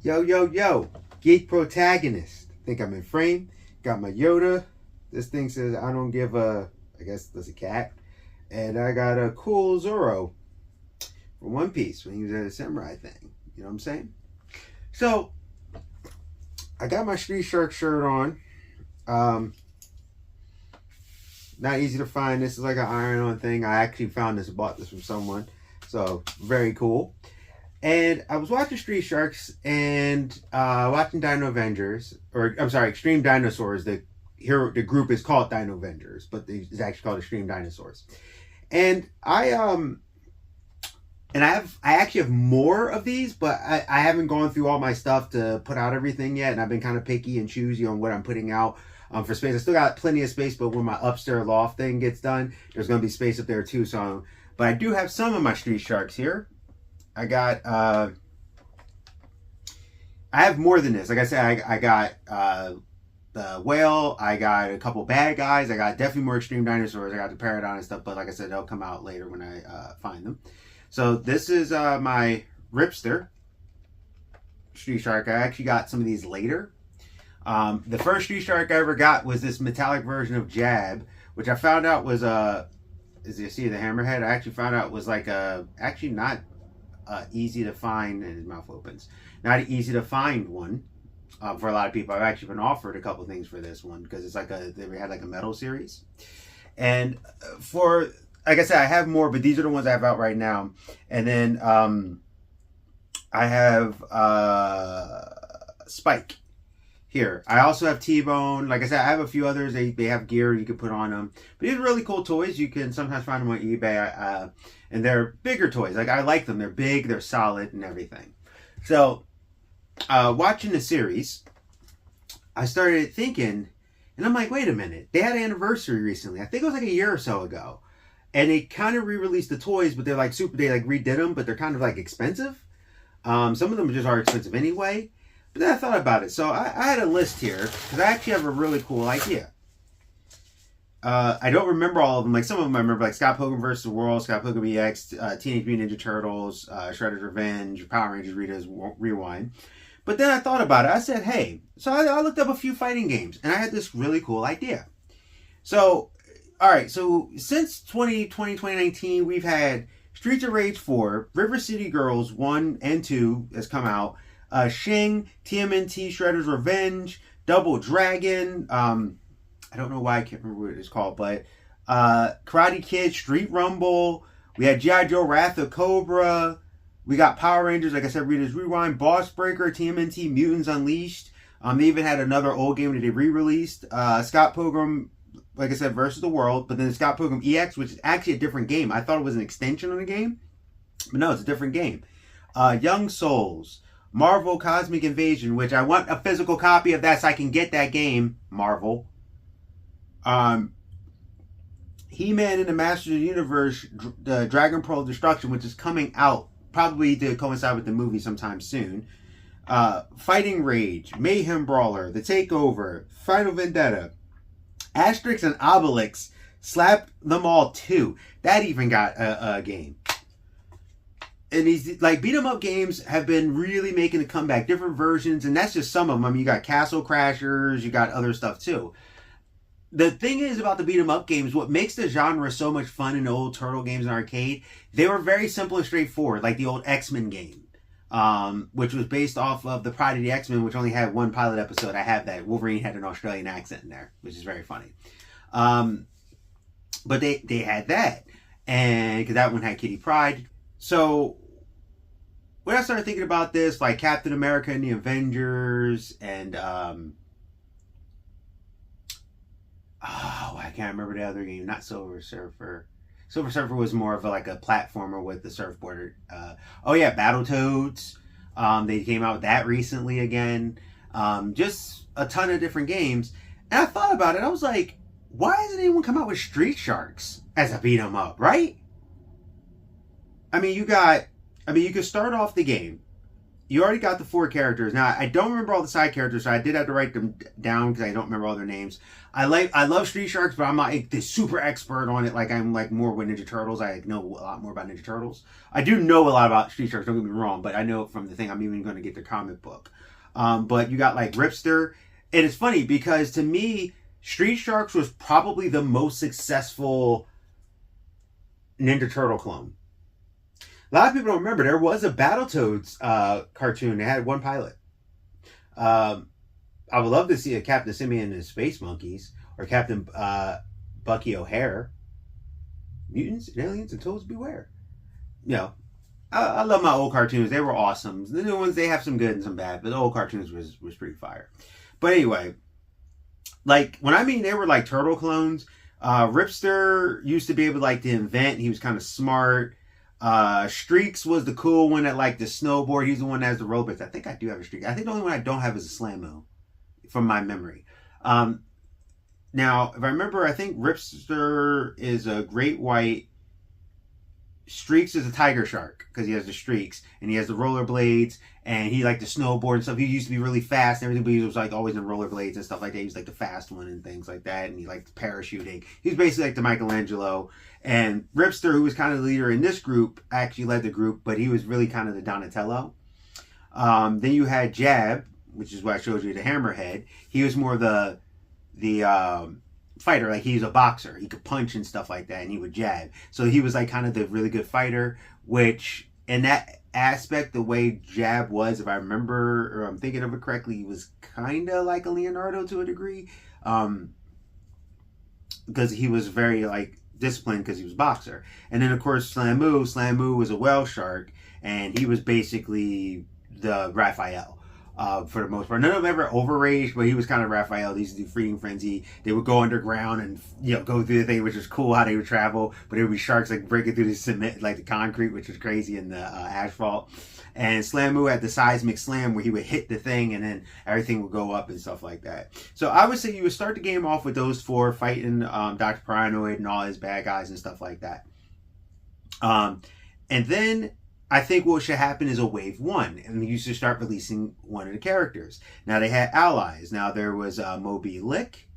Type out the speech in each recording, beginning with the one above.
Yo, yo, yo, geek protagonist. Think I'm in frame. Got my Yoda. This thing says I don't give a, I guess there's a cat. And I got a cool Zoro from One Piece when he was at a samurai thing. You know what I'm saying? So, I got my Street Shark shirt on. Not easy to find. This is like an iron-on thing. I actually found this, bought this from someone. So, very cool. And I was watching Street Sharks and watching Dino Avengers, or I'm sorry, Extreme Dinosaurs. The group is called Dino Avengers, but it's actually called Extreme Dinosaurs. And I actually have more of these, but I haven't gone through all my stuff to put out everything yet, and I've been kind of picky and choosy on what I'm putting out for space. I still got plenty of space, but when my upstairs loft thing gets done, there's going to be space up there too. So, but I do have some of my Street Sharks here. I got, I have more than this. Like I said, I got the whale. I got a couple bad guys. I got definitely more Extreme Dinosaurs. I got the Paradon and stuff, but like I said, they'll come out later when I find them. So this is my Ripster Street Shark. I actually got some of these later. The first Street Shark I ever got was this metallic version of Jab, which I found out was as you see the hammerhead, I actually found out was like actually not easy to find, and his mouth opens. Not an easy to find one for a lot of people. I've actually been offered a couple things for this one because it's like they had like a metal series. And for, like I said, I have more, but these are the ones I have out right now. And then I have Spike here. I also have T-Bone. Like I said, I have a few others. They have gear you can put on them. But these are really cool toys. You can sometimes find them on eBay. And they're bigger toys. Like, I like them. They're big, they're solid, and everything. So, watching the series, I started thinking, and I'm like, wait a minute. They had an anniversary recently. I think it was like a year or so ago. And they kind of re-released the toys, but they're like they like redid them, but they're kind of like expensive. Some of them just are expensive anyway. But then I thought about it. So I had a list here, because I actually have a really cool idea. I don't remember all of them. Like, some of them I remember, like Scott Pilgrim vs. the World, Scott Pilgrim EX, Teenage Mutant Ninja Turtles, Shredder's Revenge, Power Rangers Rita's Rewind. But then I thought about it. I said, hey, so I looked up a few fighting games, and I had this really cool idea. So, all right, so since 2019, we've had Streets of Rage 4, River City Girls 1 and 2 has come out, Shing, TMNT, Shredder's Revenge, Double Dragon, I don't know why I can't remember what it's called, but Karate Kid, Street Rumble. We had G.I. Joe, Wrath of Cobra. We got Power Rangers, like I said, Rita's Rewind, Boss Breaker, TMNT, Mutants Unleashed. They even had another old game that they re-released. Scott Pilgrim, like I said, versus the World. But then Scott Pilgrim EX, which is actually a different game. I thought it was an extension of the game. But no, it's a different game. Young Souls. Marvel Cosmic Invasion, which I want a physical copy of that so I can get that game. Marvel. He-Man in the Masters of the Universe, the Dragon Pearl Destruction, which is coming out probably to coincide with the movie sometime soon. Fighting Rage, Mayhem Brawler, The Takeover, Final Vendetta, Asterix and Obelix, Slap Them All 2. That even got a game. And these, like, beat-em-up games have been really making a comeback. Different versions, and that's just some of them. I mean, you got Castle Crashers, you got other stuff too. The thing is about the beat-em-up games, what makes the genre so much fun in the old Turtle games in arcade, they were very simple and straightforward, like the old X-Men game, which was based off of the Pride of the X-Men, which only had one pilot episode. I have that. Wolverine had an Australian accent in there, which is very funny. But they had that, and because that one had Kitty Pryde. So when I started thinking about this, like Captain America and the Avengers, and I can't remember the other game. Not Silver Surfer. Silver Surfer was more of like a platformer with the surfboard. Battletoads. They came out with that recently again. Just a ton of different games. And I thought about it. I was like, why hasn't anyone come out with Street Sharks as a beat 'em up, right? I mean, you could start off the game you already got the 4 characters. Now I don't remember all the side characters, so I did have to write them down because I don't remember all their names. I love Street Sharks, but I'm not like the super expert on it. Like I'm like more with Ninja Turtles. I know a lot more about Ninja Turtles. I do know a lot about Street Sharks. Don't get me wrong, but I know from the thing I'm even going to get the comic book. But you got like Ripster, and it's funny because to me, Street Sharks was probably the most successful Ninja Turtle clone. A lot of people don't remember there was a Battletoads cartoon. They had 1 pilot. I would love to see a Captain Simian and the Space Monkeys or Captain Bucky O'Hare. Mutants and aliens and toads beware. You know, I love my old cartoons. They were awesome. The new ones, they have some good and some bad, but the old cartoons was pretty fire. But anyway, like when I mean they were like turtle clones, Ripster used to be able to invent. He was kind of smart. Streaks was the cool one that liked the snowboard. He's the one that has the robots. I think I do have a Streak. I think the only one I don't have is a Slammo from my memory. Now, if I remember, I think Ripster is a great white. Streaks is a tiger shark because he has the streaks and he has the rollerblades and he liked the snowboard and stuff. He used to be really fast and everything, but he was like always in rollerblades and stuff like that. He was like the fast one and things like that, and he liked parachuting. He was basically like the Michelangelo. And Ripster, who was kind of the leader in this group, actually led the group, but he was really kind of the Donatello. Then you had Jab, which is what I showed you, the Hammerhead. He was more the fighter. Like he's a boxer, he could punch and stuff like that, and he would jab. So he was like kind of the really good fighter, which in that aspect, the way Jab was, if I remember or I'm thinking of it correctly, he was kind of like a Leonardo to a degree, because he was very like disciplined because he was a boxer. And then of course Slammu was a whale shark, and he was basically the Raphael. For the most part, none of them ever overraged, but he was kind of Raphael. They used to do Freedom Frenzy. They would go underground and go through the thing, which was cool how they would travel. But there would be sharks like breaking through the cement, like the concrete, which was crazy, in the asphalt. And Slammu had the seismic slam where he would hit the thing and then everything would go up and stuff like that. So I would say you would start the game off with those 4 fighting Dr. Paranoid and all his bad guys and stuff like that. And then I think what should happen is a wave 1, and you should start releasing one of the characters. Now they had allies. Now there was Moby Lick.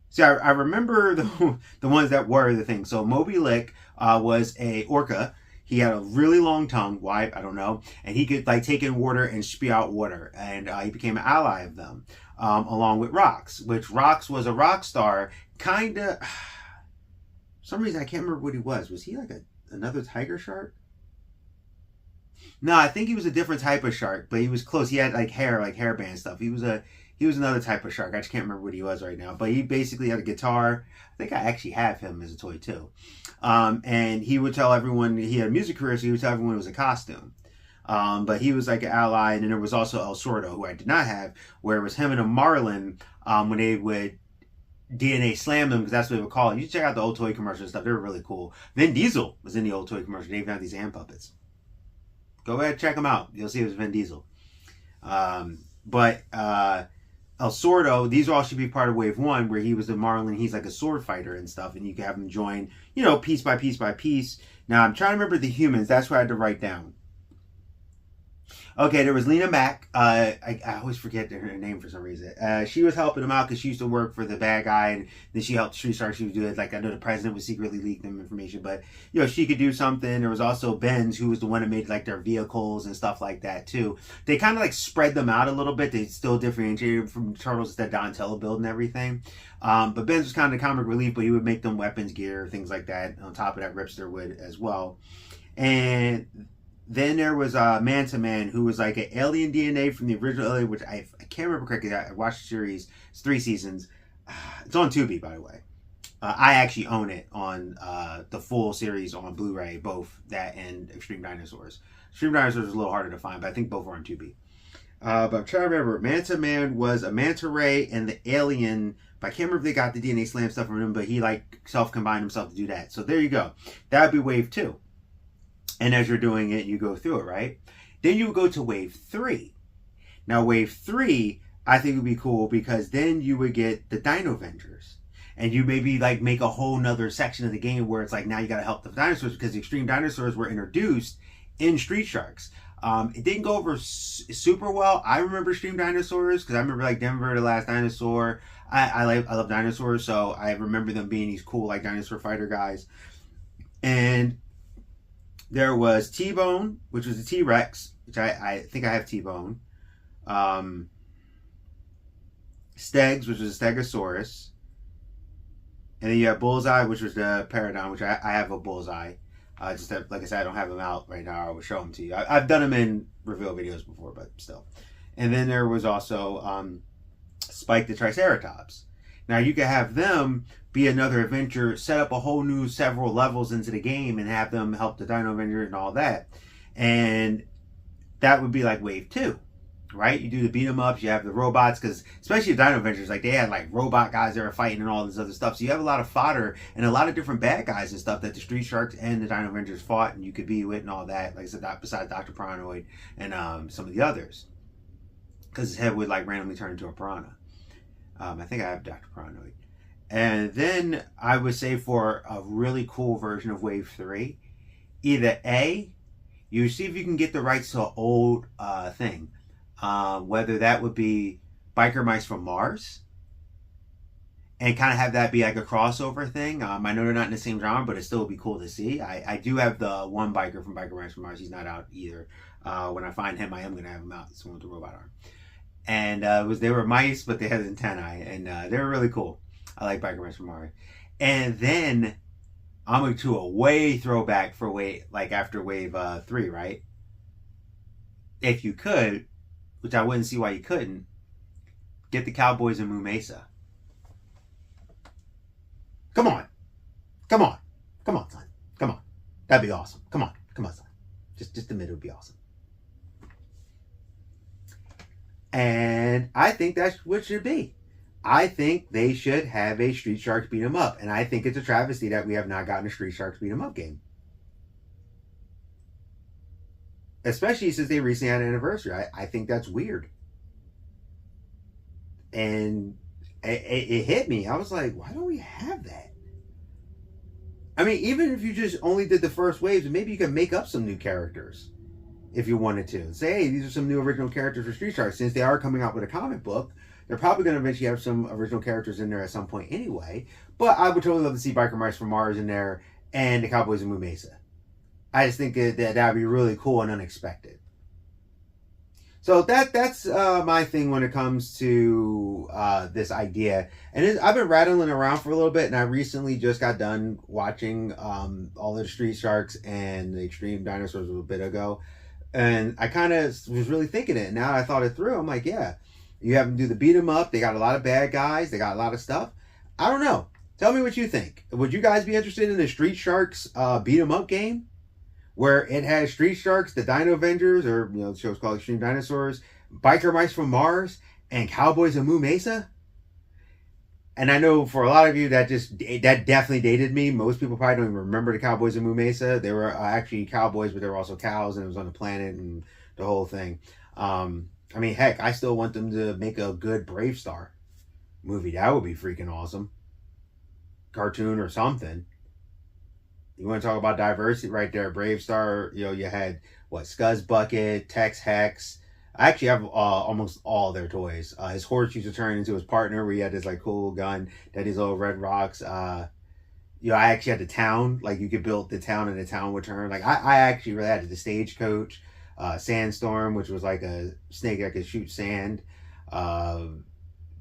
See, I remember the ones that were the thing. So Moby Lick was a orca. He had a really long tongue. Why? I don't know. And he could take in water and spew out water. And he became an ally of them, along with Rox, which Rox was a rock star. Kind of. For some reason I can't remember what he was. Was he like another tiger shark? No, I think he was a different type of shark, but he was close. He had hairband stuff. He was another type of shark. I just can't remember what he was right now. But he basically had a guitar. I think I actually have him as a toy too. And he would tell everyone, he had a music career, so he would tell everyone it was a costume. But he was like an ally, and then there was also El Sordo, who I did not have, where it was him and a marlin when they would DNA slam them, because that's what they would call it. You check out the old toy commercials and stuff. They were really cool. Vin Diesel was in the old toy commercial. They even had these hand puppets. Go ahead and check them out. You'll see it was Vin Diesel. But El Sordo, these all should be part of Wave 1, where he was the Marlin. He's like a sword fighter and stuff, and you can have him join, piece by piece by piece. Now, I'm trying to remember the humans. That's what I had to write down. Okay, there was Lena Mack. I always forget her name for some reason. She was helping him out because she used to work for the bad guy, and then she helped Street Sharks. She was doing I know the president was secretly leaking them information, but she could do something. There was also Benz, who was the one that made their vehicles and stuff like that too. They kind of spread them out a little bit. They still differentiated from Turtles that Donatello build and everything. But Benz was kind of the comic relief, but he would make them weapons, gear, things like that. On top of that, Ripster would as well. And then there was Manta Man, who was like an alien DNA from the original Alien, which I can't remember correctly. I watched the series. It's 3 seasons. It's on Tubi, by the way. I actually own it on the full series on Blu-ray, both that and Extreme Dinosaurs. Extreme Dinosaurs is a little harder to find, but I think both are on Tubi. But I'm trying to remember. Manta Man was a manta ray and the alien, but I can't remember if they got the DNA slam stuff from him, but he self-combined himself to do that. So there you go. That would be Wave 2. And as you're doing it, you go through it, right? Then you go to Wave 3. Now, Wave 3, I think would be cool because then you would get the Dino Avengers. And you maybe make a whole nother section of the game where it's now you got to help the dinosaurs, because the extreme dinosaurs were introduced in Street Sharks. It didn't go over super well. I remember Stream Dinosaurs because I remember like Denver the Last Dinosaur. I love dinosaurs, so I remember them being these cool like dinosaur fighter guys. And there was T-Bone, which was a T-Rex, which I think I have T-Bone. Stegs, which was a Stegosaurus. And then you have Bullseye, which was the Paradigm, which I have a Bullseye. Just that, like I said, I don't have them out right now. I will show them to you. I've done them in reveal videos before, but still. And then there was also Spike the Triceratops. Now you could have them be another adventure, set up a whole new several levels into the game, and have them help the Dino Avenger and all that. And that would be like Wave 2. Right? You do the beat 'em ups, you have the robots, because especially the Dino Avengers, like they had like robot guys that were fighting and all this other stuff. So you have a lot of fodder and a lot of different bad guys and stuff that the Street Sharks and the Dino Avengers fought, and you could be with and all that. Like I said, besides Dr. Paranoid and some of the others, because his head would like randomly turn into a piranha. I think I have Dr. Paranoid. And then I would say for a really cool version of Wave 3, either A, you see if you can get the rights to an old thing. Whether that would be Biker Mice from Mars and kind of have that be like a crossover thing. I know they're not in the same genre, but it still would be cool to see. I do have the one biker from Biker Mice from Mars. He's not out either. When I find him, I am going to have him out. It's the one with the robot arm. And they were mice, but they had antennae, and they were really cool. I like Biker Mice from Mars. And then I'm going to a way throwback for after Wave 3, right? If you could, which I wouldn't see why you couldn't, get the Cowboys and Moo Mesa. Come on, son. Come on. That'd be awesome. Come on, son. Just admit it would be awesome. And I think that's what it should be. I think they should have a Street Sharks beat 'em up, and I think it's a travesty that we have not gotten a Street Sharks beat 'em up game. Especially since they recently had an anniversary. I think that's weird. And it hit me. I was like, why don't we have that? I mean, even if you just only did the first waves, maybe you could make up some new characters if you wanted to. Say, hey, these are some new original characters for Street Sharks. Since they are coming out with a comic book, they're probably going to eventually have some original characters in there at some point anyway. But I would totally love to see Biker Mice from Mars in there and the Cowboys and Moo Mesa. I just think that would be really cool and unexpected. So that's my thing when it comes to this idea. And I've been rattling around for a little bit, and I recently just got done watching all of the Street Sharks and the Extreme Dinosaurs a little bit ago. And I kind of was really thinking it. And now I thought it through. I'm like, yeah, you have them do the beat 'em up. They got a lot of bad guys. They got a lot of stuff. I don't know. Tell me what you think. Would you guys be interested in the Street Sharks beat 'em up game? Where it has Street Sharks, the Dino Avengers, or the show's called Extreme Dinosaurs, Biker Mice from Mars, and Cowboys and Moo Mesa. And I know for a lot of you that definitely dated me. Most people probably don't even remember the Cowboys and Moo Mesa. They were actually cowboys, but they were also cows, and it was on the planet and the whole thing. I mean, heck, I still want them to make a good Brave Star movie. That would be freaking awesome. Cartoon or something. You want to talk about diversity right there. Brave Star, you had, Scuzz Bucket, Tex Hex. I actually have almost all their toys. His horse used to turn into his partner where he had this, cool gun that these little red rocks. I actually had the town. You could build the town and the town would turn. I actually really had the Stagecoach, Sandstorm, which was like a snake that could shoot sand.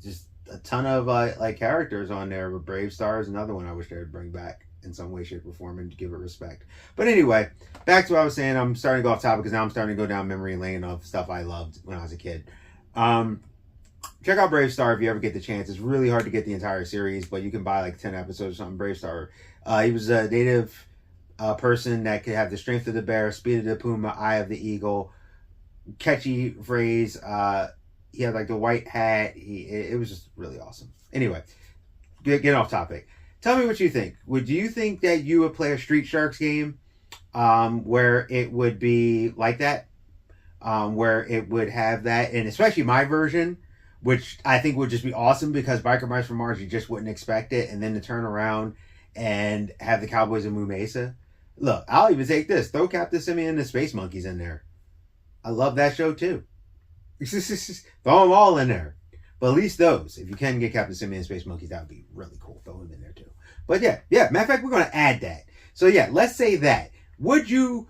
Just a ton of, characters on there. But Brave Star is another one I wish they would bring back in some way, shape, or form and give it respect. But anyway, back to what I was saying. I'm starting to go off topic because now I'm starting to go down memory lane of stuff I loved when I was a kid. Check out Brave Star if you ever get the chance. It's really hard to get the entire series, but you can buy 10 episodes or something. Brave Star. He was a native person that could have the strength of the bear, speed of the puma, eye of the eagle. Catchy phrase. He had the white hat. It was just really awesome. Anyway, get off topic. Tell me what you think. Would you think that you would play a Street Sharks game where it would be like that? Where it would have that, and especially my version, which I think would just be awesome because Biker Mice from Mars, you just wouldn't expect it, and then to turn around and have the Cowboys and Moo Mesa. Look, I'll even take this. Throw Captain Simeon and the Space Monkeys in there. I love that show too. Throw them all in there. But at least those. If you can get Captain Simian and Space Monkeys, that would be really cool. Throw them in there too. But yeah. Matter of fact, we're going to add that. So yeah, let's say that. Would you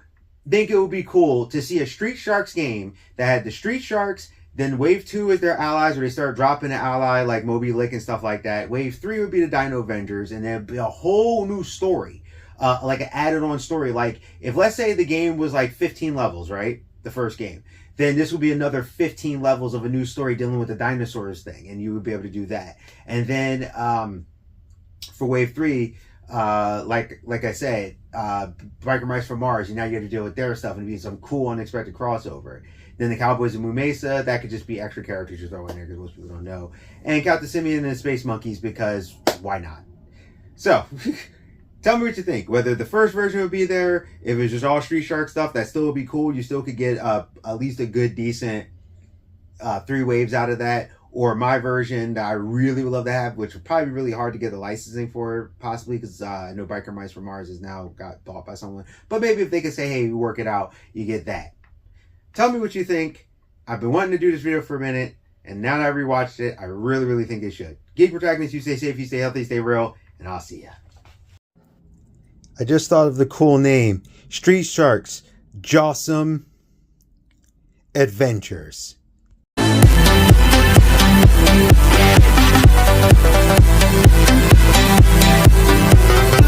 think it would be cool to see a Street Sharks game that had the Street Sharks, then Wave 2 is their allies, where they start dropping an ally like Moby Lick and stuff like that. Wave 3 would be the Dino Avengers, and there'd be a whole new story. Like an added-on story. Like, if let's say the game was like 15 levels, right? The first game. Then this would be another 15 levels of a new story dealing with the dinosaurs thing, and you would be able to do that. And then for Wave 3, like I said, Biker Mice from Mars, and now you have to deal with their stuff, and it'd be some cool, unexpected crossover. Then the Cowboys of Moo Mesa, that could just be extra characters you throw in there because most people don't know. And Captain Simian and Space Monkeys, because why not? So, tell me what you think. Whether the first version would be there, if it's just all Street Shark stuff, that still would be cool. You still could get at least a good, decent 3 waves out of that. Or my version that I really would love to have, which would probably be really hard to get the licensing for, possibly, because I know Biker Mice from Mars has now got bought by someone. But maybe if they could say, hey, we work it out, you get that. Tell me what you think. I've been wanting to do this video for a minute, and now that I rewatched it, I really, really think they should. Geek Protagonists, you stay safe, you stay healthy, stay real, and I'll see ya. I just thought of the cool name. Street Sharks, Jawsome Adventures.